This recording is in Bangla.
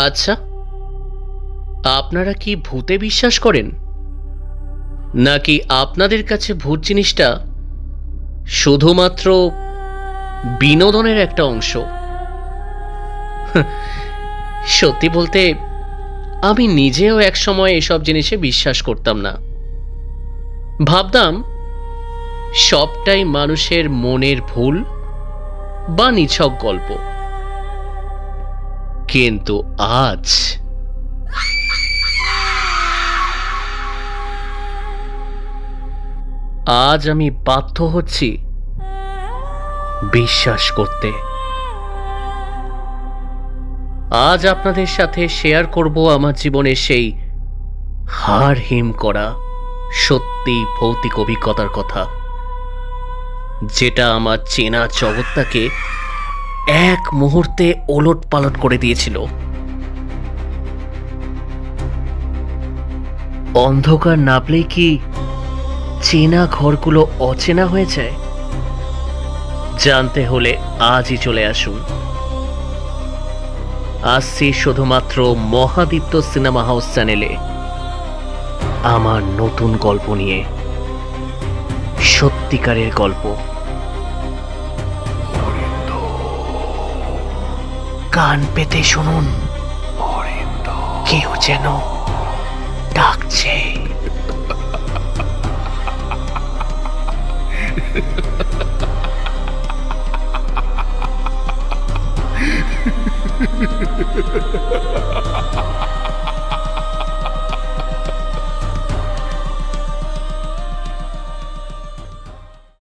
আচ্ছা, আপনারা কি ভূতে বিশ্বাস করেন, নাকি আপনাদের কাছে ভূত জিনিসটা শুধুমাত্র বিনোদনের একটা অংশ? সত্যি বলতে আমি নিজেও একসময় এসব জিনিসে বিশ্বাস করতাম না। ভাবতাম সবটাই মানুষের মনের ভুল বা নিছক গল্প। কিন্তু আজ আজ আমি বাধ্য হচ্ছি বিশ্বাস করতে। আজ আপনাদের সাথে শেয়ার করব আমার জীবনের সেই হাড় হিম করা সত্যি ভৌতিক অভিজ্ঞতার কথা, যেটা আমার চেনা জগৎটাকে এক মুহূর্তে ওলট পালট করে দিয়েছিল। অন্ধকার নামলেই কি চেনা ঘরগুলো অচেনা হয়ে যায়? জানতে হলে আজই চলে আসুন। আসছি শুধুমাত্র মহাদীপ্ত সিনেমা হাউস চ্যানেলে আমার নতুন গল্প নিয়ে, সত্যিকারের গল্প। কান পেতে শুনুন, কেউ যেন ডাকছে।